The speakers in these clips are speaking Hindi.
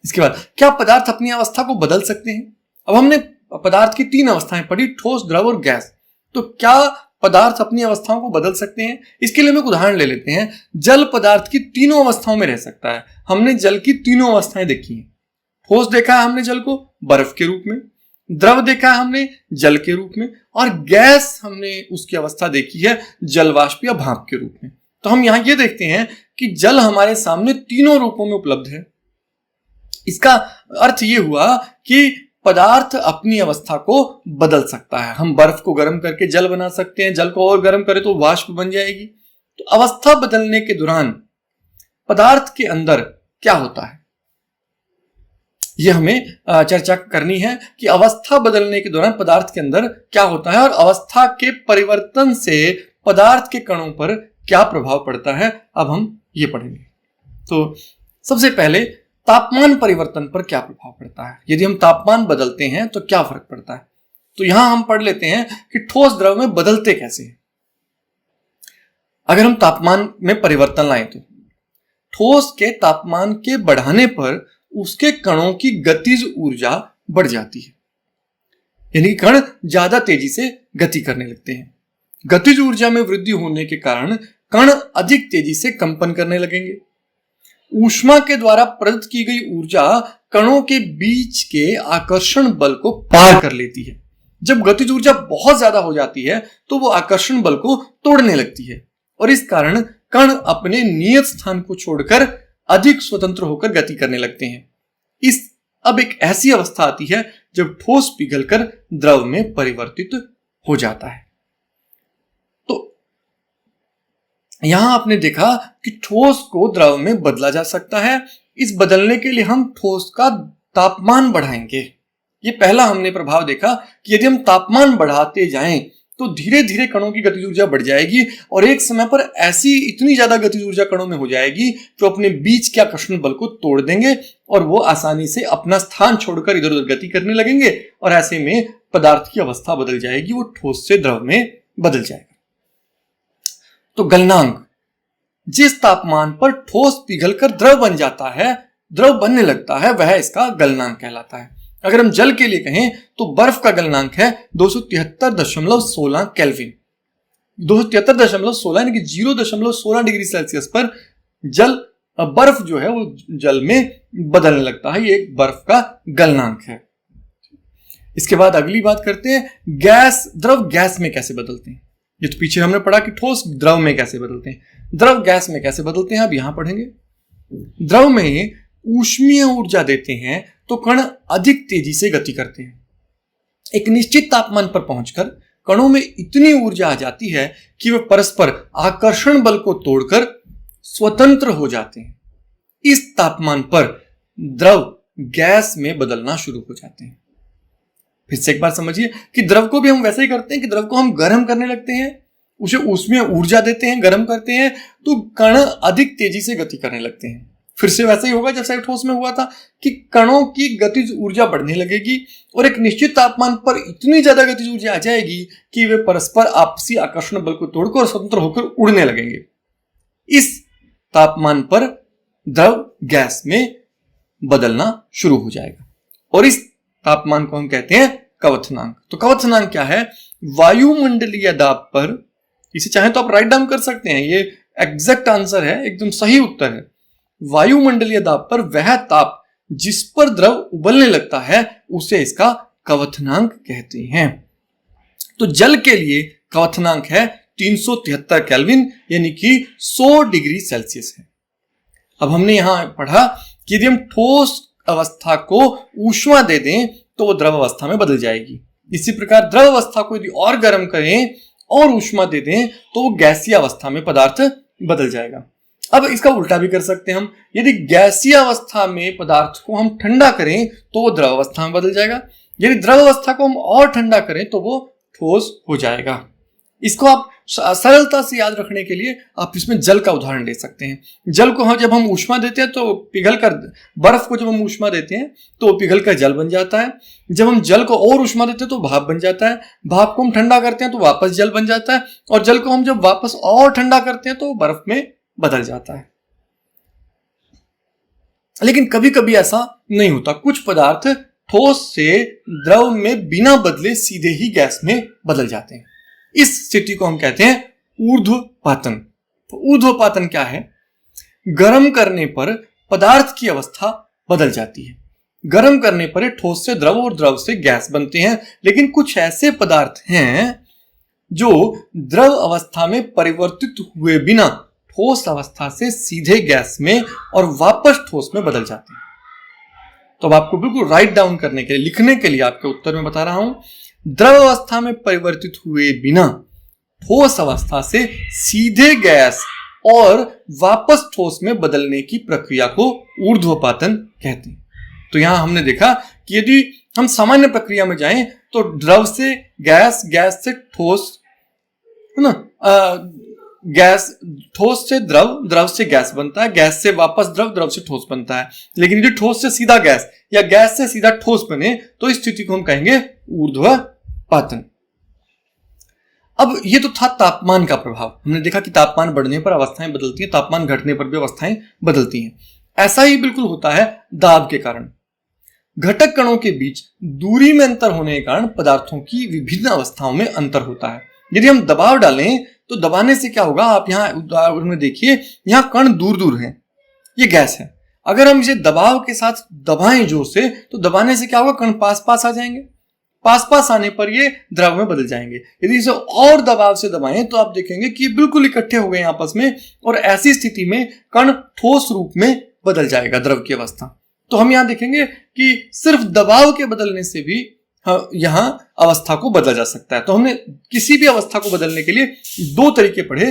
इसके बाद क्या पदार्थ अपनी अवस्था को बदल सकते हैं? अब हमने पदार्थ की 3 अवस्थाएं पढ़ी, ठोस, द्रव और गैस। तो क्या पदार्थ अपनी अवस्थाओं को बदल सकते हैं? इसके लिए हम एक उदाहरण ले लेते हैं। जल पदार्थ की तीनों अवस्थाओं में रह सकता है। हमने जल की तीनों अवस्थाएं देखी हैं। ठोस देखा है हमने जल को बर्फ के रूप में, द्रव देखा है हमने जल के रूप में, और गैस हमने उसकी अवस्था देखी है जल वाष्प या भाप के रूप में। तो हम यहां ये देखते हैं कि जल हमारे सामने तीनों रूपों में उपलब्ध है। इसका अर्थ ये हुआ कि पदार्थ अपनी अवस्था को बदल सकता है। हम बर्फ को गर्म करके जल बना सकते हैं, जल को और गर्म करें तो वाष्प बन जाएगी। तो अवस्था बदलने के दौरान पदार्थ के अंदर क्या होता है, यह हमें चर्चा करनी है कि अवस्था बदलने के दौरान पदार्थ के अंदर क्या होता है और अवस्था के परिवर्तन से पदार्थ के कणों पर क्या प्रभाव पड़ता है। अब हम ये पढ़ेंगे। तो सबसे पहले तापमान परिवर्तन पर क्या प्रभाव पड़ता है। यदि हम तापमान बदलते हैं तो क्या फर्क पड़ता है। तो यहां हम पढ़ लेते हैं कि ठोस द्रव में बदलते कैसे हैं। अगर हम तापमान में परिवर्तन लाएं तो ठोस के तापमान के बढ़ाने पर उसके कणों की गतिज ऊर्जा बढ़ जाती है, यानी कण ज्यादा तेजी से गति करने लगते हैं। गतिज ऊर्जा में वृद्धि होने के कारण कण अधिक तेजी से कंपन करने लगेंगे। ऊष्मा के द्वारा प्रदत्त की गई ऊर्जा कणों के बीच के आकर्षण बल को पार कर लेती है। जब गतिज ऊर्जा बहुत ज्यादा हो जाती है तो वो आकर्षण बल को तोड़ने लगती है और इस कारण कण अपने नियत स्थान को छोड़कर अधिक स्वतंत्र होकर गति करने लगते हैं। अब एक ऐसी अवस्था आती है जब ठोस पिघलकर द्रव में परिवर्तित हो जाता है। तो यहां आपने देखा कि ठोस को द्रव में बदला जा सकता है। इस बदलने के लिए हम ठोस का तापमान बढ़ाएंगे। ये पहला हमने प्रभाव देखा कि यदि हम तापमान बढ़ाते जाएं तो धीरे धीरे कणों की गतिज ऊर्जा बढ़ जाएगी और एक समय पर ऐसी इतनी ज्यादा गतिज ऊर्जा कणों में हो जाएगी जो अपने बीच के आकर्षण बल को तोड़ देंगे और वो आसानी से अपना स्थान छोड़कर इधर उधर गति करने लगेंगे और ऐसे में पदार्थ की अवस्था बदल जाएगी, वो ठोस से द्रव में बदल जाएगा। तो गलनांक, जिस तापमान पर ठोस पिघलकर द्रव बन जाता है, द्रव बनने लगता है, वह इसका गलनांक कहलाता है। अगर हम जल के लिए कहें तो बर्फ का गलनांक है 273.16 केल्विन। 273.16 यानी कि 0.16 डिग्री सेल्सियस पर बर्फ जो है वो जल में बदलने लगता है। ये एक बर्फ का गलनांक है। इसके बाद अगली बात करते हैं, द्रव गैस में कैसे बदलते हैं। ये तो पीछे हमने पढ़ा कि ठोस द्रव में कैसे बदलते हैं, द्रव गैस में कैसे बदलते हैं अब यहां पढ़ेंगे। द्रव में ऊष्मीय ऊर्जा देते हैं तो कण अधिक तेजी से गति करते हैं। एक निश्चित तापमान पर पहुंचकर कणों में इतनी ऊर्जा आ जाती है कि वे परस्पर आकर्षण बल को तोड़कर स्वतंत्र हो जाते हैं। इस तापमान पर द्रव गैस में बदलना शुरू हो जाते हैं। फिर से एक बार समझिए कि द्रव को भी हम वैसे ही करते हैं कि द्रव को हम गर्म करने लगते हैं, उसे ऊष्मीय ऊर्जा देते हैं, गर्म करते हैं तो कण अधिक तेजी से गति करने लगते हैं। फिर से वैसे ही होगा जैसा ठोस में हुआ था कि कणों की गतिज ऊर्जा बढ़ने लगेगी और एक निश्चित तापमान पर इतनी ज्यादा गतिज ऊर्जा आ जाएगी कि वे परस्पर आपसी आकर्षण बल को तोड़कर स्वतंत्र होकर उड़ने लगेंगे। इस तापमान पर द्रव गैस में बदलना शुरू हो जाएगा और इस तापमान को हम कहते हैं क्वथनांक। तो क्वथनांक क्या है? वायुमंडलीय दाब पर, इसे चाहे तो आप राइट डाउन कर सकते हैं, ये एग्जैक्ट आंसर है, एकदम सही उत्तर है। वायुमंडलीय दाब पर वह ताप जिस पर द्रव उबलने लगता है उसे इसका क्वथनांक कहते हैं। तो जल के लिए क्वथनांक है 373 केल्विन यानी कि 100 डिग्री सेल्सियस है। अब हमने यहां पढ़ा कि यदि हम ठोस अवस्था को ऊष्मा दे दें तो वो द्रव अवस्था में बदल जाएगी। इसी प्रकार द्रव अवस्था को यदि और गर्म करें और ऊष्मा दे दें तो वो गैसीय अवस्था में पदार्थ बदल जाएगा। अब इसका उल्टा भी कर सकते हैं हम, यदि गैसीय अवस्था में पदार्थ को हम ठंडा करें तो वो द्रव अवस्था में बदल जाएगा, यदि द्रव अवस्था को हम और ठंडा करें तो वो ठोस हो जाएगा। इसको आप सरलता से याद रखने के लिए आप इसमें जल का उदाहरण ले सकते हैं। जल को जब हम ऊष्मा देते हैं तो पिघलकर, बर्फ को जब हम ऊष्मा देते हैं तो पिघलकर जल बन जाता है। जब हम जल को और ऊष्मा देते हैं तो भाप बन जाता है। भाप को हम ठंडा करते हैं तो वापस जल बन जाता है और जल को हम जब वापस और ठंडा करते हैं तो बर्फ में बदल जाता है। लेकिन कभी कभी ऐसा नहीं होता, कुछ पदार्थ ठोस से द्रव में बिना बदले सीधे ही गैस में बदल जाते हैं। इस स्थिति को हम कहते हैं ऊर्ध्वपातन। तो ऊर्ध्वपातन क्या है? गर्म करने पर पदार्थ की अवस्था बदल जाती है। गर्म करने पर ठोस से द्रव और द्रव से गैस बनते हैं, लेकिन कुछ ऐसे पदार्थ हैं जो द्रव अवस्था में परिवर्तित हुए बिना ठोस अवस्था से सीधे गैस में और वापस ठोस में बदल जाते हैं। तो अब आपको बिल्कुल राइट डाउन करने के लिए, लिखने के लिए आपके उत्तर में बता रहा हूं, द्रव अवस्था में परिवर्तित हुए बिना ठोस अवस्था से सीधे गैस और वापस ठोस में बदलने की प्रक्रिया को ऊर्ध्वपातन कहते हैं। तो यहां हमने देखा कि यदि हम सामान्य प्रक्रिया में जाएं तो द्रव से गैस, गैस से ठोस, है ना, गैस, ठोस से द्रव, द्रव से गैस बनता है, गैस से वापस द्रव, द्रव से ठोस बनता है। लेकिन यदि ठोस से सीधा गैस या गैस से सीधा ठोस बने तो इस स्थिति को हम कहेंगे ऊर्ध्वपातन। अब ये तो था तापमान का प्रभाव। हमने देखा कि तापमान बढ़ने पर अवस्थाएं बदलती हैं, तापमान घटने पर भी अवस्थाएं बदलती हैं। ऐसा ही बिल्कुल होता है दाब के कारण। घटक कणों के बीच दूरी में अंतर होने के कारण पदार्थों की विभिन्न अवस्थाओं में अंतर होता है। यदि हम दबाव डालें तो दबाने से क्या होगा, आप यहाँ उदाहरण में देखिए, यहाँ कण दूर दूर हैं, ये गैस है। अगर हम इसे दबाव के साथ दबाएं जोर से तो दबाने से क्या होगा, कण पास पास आ जाएंगे। पास पास आने पर ये द्रव में बदल जाएंगे। यदि इसे और दबाव से दबाएं तो आप देखेंगे कि बिल्कुल इकट्ठे हो गए आपस में, और ऐसी स्थिति में कण ठोस रूप में बदल जाएगा, द्रव की अवस्था। तो हम यहाँ देखेंगे कि सिर्फ दबाव के बदलने से भी यहां अवस्था को बदला जा सकता है। तो हमने किसी भी अवस्था को बदलने के लिए दो तरीके पढ़े।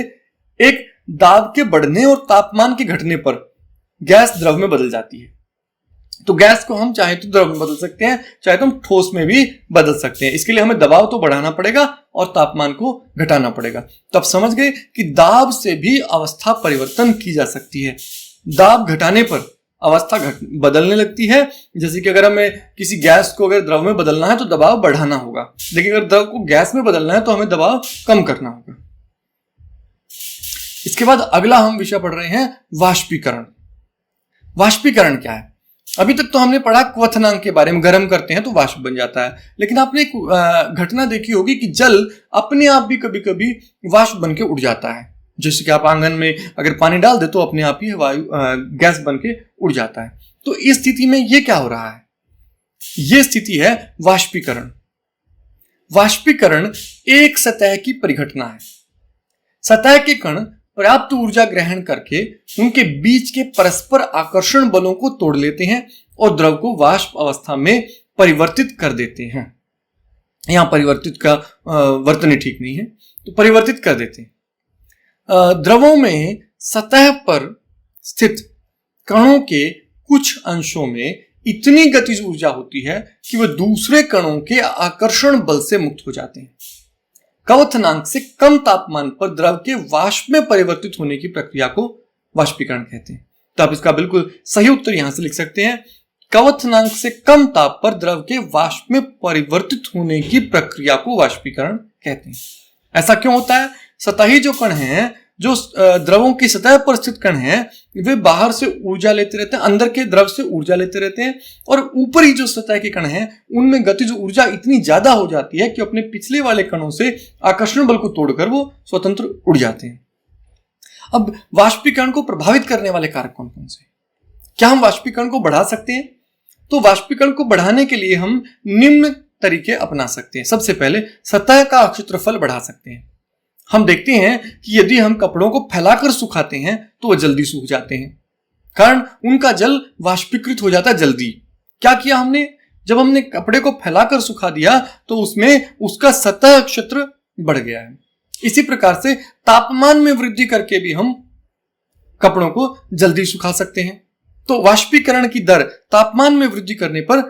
एक, दाब के बढ़ने और तापमान के घटने पर गैस द्रव में बदल जाती है। तो गैस को हम चाहे तो द्रव में बदल सकते हैं, चाहे तो हम ठोस में भी बदल सकते हैं। इसके लिए हमें दबाव तो बढ़ाना पड़ेगा और तापमान को घटाना पड़ेगा। तो आप समझ गए कि दाब से भी अवस्था परिवर्तन की जा सकती है। दाब घटाने पर अवस्था बदलने लगती है। जैसे कि अगर हमें किसी गैस को अगर द्रव में बदलना है तो दबाव बढ़ाना होगा, लेकिन अगर द्रव को गैस में बदलना है तो हमें दबाव कम करना होगा। इसके बाद अगला हम विषय पढ़ रहे हैं वाष्पीकरण। वाष्पीकरण क्या है? अभी तक तो हमने पढ़ा क्वथनांक के बारे में, गर्म करते हैं तो वाष्प बन जाता है। लेकिन आपने एक घटना देखी होगी कि जल अपने आप भी कभी कभी वाष्प बन के उड़ जाता है। जैसे कि आप आंगन में अगर पानी डाल दे तो अपने आप ही वायु गैस बन के उड़ जाता है। तो इस स्थिति में ये क्या हो रहा है? ये स्थिति है वाष्पीकरण। वाष्पीकरण एक सतह की परिघटना है। सतह के कण पर्याप्त ऊर्जा ग्रहण करके उनके बीच के परस्पर आकर्षण बलों को तोड़ लेते हैं और द्रव को वाष्प अवस्था में परिवर्तित कर देते हैं। यहां परिवर्तित का वर्तनी ठीक नहीं है, तो परिवर्तित कर देते हैं। द्रवों में सतह पर स्थित कणों के कुछ अंशों में इतनी गतिज ऊर्जा होती है कि वह दूसरे कणों के आकर्षण बल से मुक्त हो जाते हैं। क्वथनांक से कम तापमान पर द्रव के वाष्प में परिवर्तित होने की प्रक्रिया को वाष्पीकरण कहते हैं। तो आप इसका बिल्कुल सही उत्तर यहां से लिख सकते हैं, क्वथनांक से कम ताप पर द्रव के वाष्प में परिवर्तित होने की प्रक्रिया को वाष्पीकरण कहते हैं। ऐसा क्यों होता है? सतही जो कण हैं, जो द्रवों की सतह पर स्थित कण हैं, वे बाहर से ऊर्जा लेते रहते हैं, अंदर के द्रव से ऊर्जा लेते रहते हैं, और ऊपरी जो सतह के कण हैं उनमें गतिज ऊर्जा इतनी ज्यादा हो जाती है कि अपने पिछले वाले कणों से आकर्षण बल को तोड़कर वो स्वतंत्र उड़ जाते हैं। अब वाष्पीकरण को प्रभावित करने वाले कारक कौन कौन से? क्या हम वाष्पीकरण को बढ़ा सकते हैं? तो वाष्पीकरण को बढ़ाने के लिए हम निम्न तरीके अपना सकते हैं। सबसे पहले सतह का क्षेत्रफल बढ़ा सकते हैं। हम देखते हैं कि यदि हम कपड़ों को फैलाकर सुखाते हैं तो वह जल्दी सूख जाते हैं, कारण उनका जल वाष्पीकृत हो जाता है जल्दी। क्या किया हमने? जब हमने कपड़े को फैलाकर सुखा दिया तो उसमें उसका सतह क्षेत्र बढ़ गया है। इसी प्रकार से तापमान में वृद्धि करके भी हम कपड़ों को जल्दी सुखा सकते हैं। तो वाष्पीकरण की दर तापमान में वृद्धि करने पर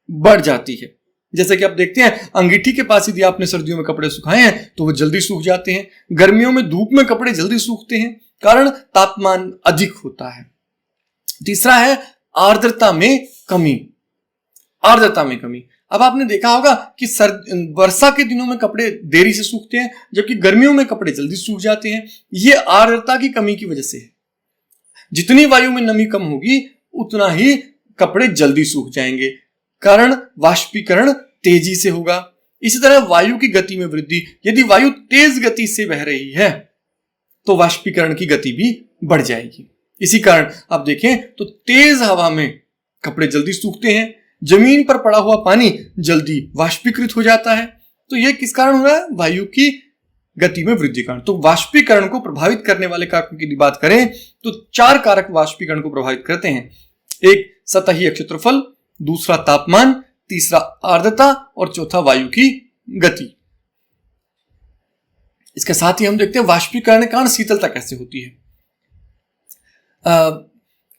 बढ़ जाती है। जैसे कि आप देखते हैं अंगीठी के पास यदि आपने सर्दियों में कपड़े सुखाए हैं तो वो जल्दी सूख जाते हैं। गर्मियों में धूप में कपड़े जल्दी सूखते हैं, कारण तापमान अधिक होता है। तीसरा है आर्द्रता में कमी। आर्द्रता में कमी। अब आपने देखा होगा कि वर्षा के दिनों में कपड़े देरी से सूखते हैं, जबकि गर्मियों में कपड़े जल्दी सूख जाते हैं। ये आर्द्रता की कमी की वजह से है। जितनी वायु में नमी कम होगी उतना ही कपड़े जल्दी सूख जाएंगे, कारण वाष्पीकरण तेजी से होगा। इसी तरह वायु की गति में वृद्धि, यदि वायु तेज गति से बह रही है तो वाष्पीकरण की गति भी बढ़ जाएगी। इसी कारण आप देखें तो तेज हवा में कपड़े जल्दी सूखते हैं, जमीन पर पड़ा हुआ पानी जल्दी वाष्पीकृत हो जाता है। तो यह किस कारण हो रहा है? वायु की गति में वृद्धि कारण। तो वाष्पीकरण को प्रभावित करने वाले कारकों की बात करें तो 4 कारक वाष्पीकरण को प्रभावित करते हैं। एक सतहीय क्षेत्रफल, दूसरा तापमान, तीसरा आर्द्रता और चौथा वायु की गति। इसके साथ ही हम देखते हैं वाष्पीकरण के कारण शीतलता कैसे होती है।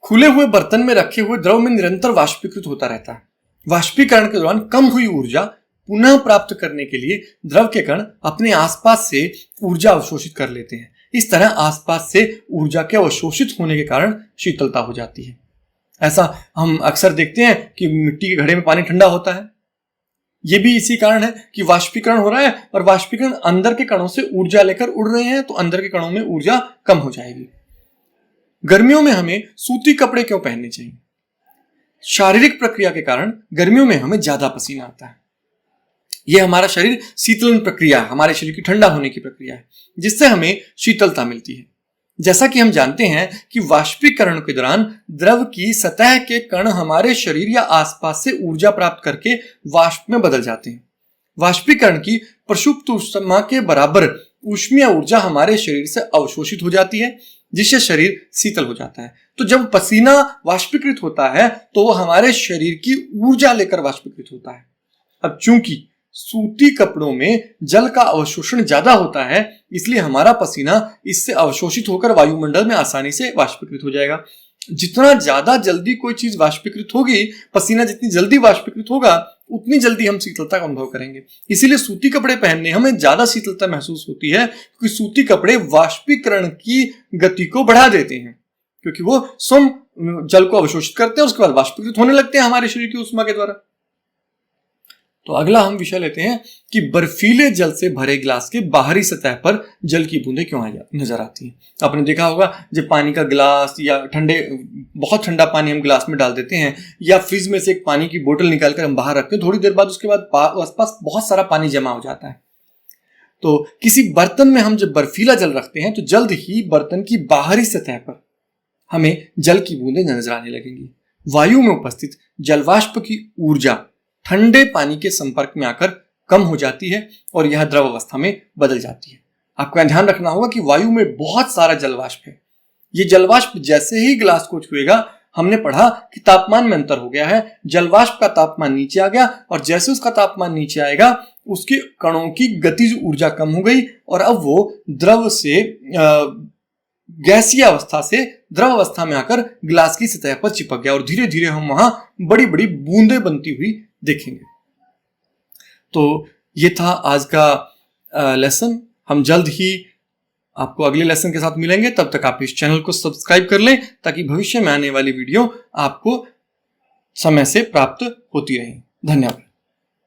खुले हुए बर्तन में रखे हुए द्रव में निरंतर वाष्पीकृत होता रहता है। वाष्पीकरण के दौरान कम हुई ऊर्जा पुनः प्राप्त करने के लिए द्रव के कण अपने आसपास से ऊर्जा अवशोषित कर लेते हैं। इस तरह आसपास से ऊर्जा के अवशोषित होने के कारण शीतलता हो जाती है। ऐसा हम अक्सर देखते हैं कि मिट्टी के घड़े में पानी ठंडा होता है। यह भी इसी कारण है कि वाष्पीकरण हो रहा है और वाष्पीकरण अंदर के कणों से ऊर्जा लेकर उड़ रहे हैं, तो अंदर के कणों में ऊर्जा कम हो जाएगी। गर्मियों में हमें सूती कपड़े क्यों पहनने चाहिए? शारीरिक प्रक्रिया के कारण गर्मियों में हमें ज्यादा पसीना आता है। यह हमारा शरीर शीतलन प्रक्रिया, हमारे शरीर की ठंडा होने की प्रक्रिया है, जिससे हमें शीतलता मिलती है। जैसा कि हम जानते हैं कि वाष्पीकरण के दौरान द्रव की सतह के कण हमारे शरीर या आसपास से ऊर्जा प्राप्त करके वाष्प में बदल जाते हैं। वाष्पीकरण की प्रसुप्त ऊष्मा के बराबर ऊष्मीय ऊर्जा हमारे शरीर से अवशोषित हो जाती है, जिससे शरीर शीतल हो जाता है। तो जब पसीना वाष्पीकृत होता है तो वो हमारे शरीर की ऊर्जा लेकर वाष्पीकृत होता है। अब चूंकि सूती कपड़ों में जल का अवशोषण ज्यादा होता है, इसलिए हमारा पसीना इससे अवशोषित होकर वायुमंडल में आसानी से वाष्पीकृत हो जाएगा। जितना ज्यादा जल्दी कोई चीज वाष्पीकृत होगी, पसीना जितनी जल्दी वाष्पीकृत होगा, उतनी जल्दी हम शीतलता का अनुभव करेंगे। इसीलिए सूती कपड़े पहनने हमें ज्यादा शीतलता महसूस होती है, क्योंकि सूती कपड़े वाष्पीकरण की गति को बढ़ा देते हैं, क्योंकि वो स्वयं जल को अवशोषित करते हैं, उसके बाद वाष्पीकृत होने लगते हैं हमारे शरीर की ऊष्मा के द्वारा। तो अगला हम विषय लेते हैं कि बर्फीले जल से भरे गिलास के बाहरी सतह पर जल की बूंदें क्यों नजर आती हैं। आपने देखा होगा जब पानी का गिलास या बहुत ठंडा पानी हम गिलास में डाल देते हैं, या फ्रिज में से एक पानी की बोतल निकालकर हम बाहर रखते हैं, थोड़ी देर बाद उसके बाद आसपास बहुत सारा पानी जमा हो जाता है। तो किसी बर्तन में हम जब बर्फीला जल रखते हैं तो जल्द ही बर्तन की बाहरी सतह पर हमें जल की बूंदें नजर आने लगेंगी। वायु में उपस्थित जलवाष्प की ऊर्जा ठंडे पानी के संपर्क में आकर कम हो जाती है और यह द्रव अवस्था में बदल जाती है। आपको ध्यान रखना होगा कि वायु में बहुत सारा जलवाष्प है। ये जलवाष्प जैसे ही गिलास को छुएगा, हमने पढ़ा कि तापमान में अंतर हो गया है, जलवाष्प का तापमान नीचे आ गया और जैसे उसका तापमान नीचे आएगा उसके कणों की गतिज ऊर्जा कम हो गई और अब वो द्रव से गैसीय अवस्था से द्रव अवस्था में आकर गिलास की सतह पर चिपक गया और धीरे धीरे हम वहां बड़ी बड़ी बूंदें बनती हुई देखेंगे। तो ये था आज का लेसन। हम जल्द ही आपको अगले लेसन के साथ मिलेंगे। तब तक आप इस चैनल को सब्सक्राइब कर लें ताकि भविष्य में आने वाली वीडियो आपको समय से प्राप्त होती रहे। धन्यवाद।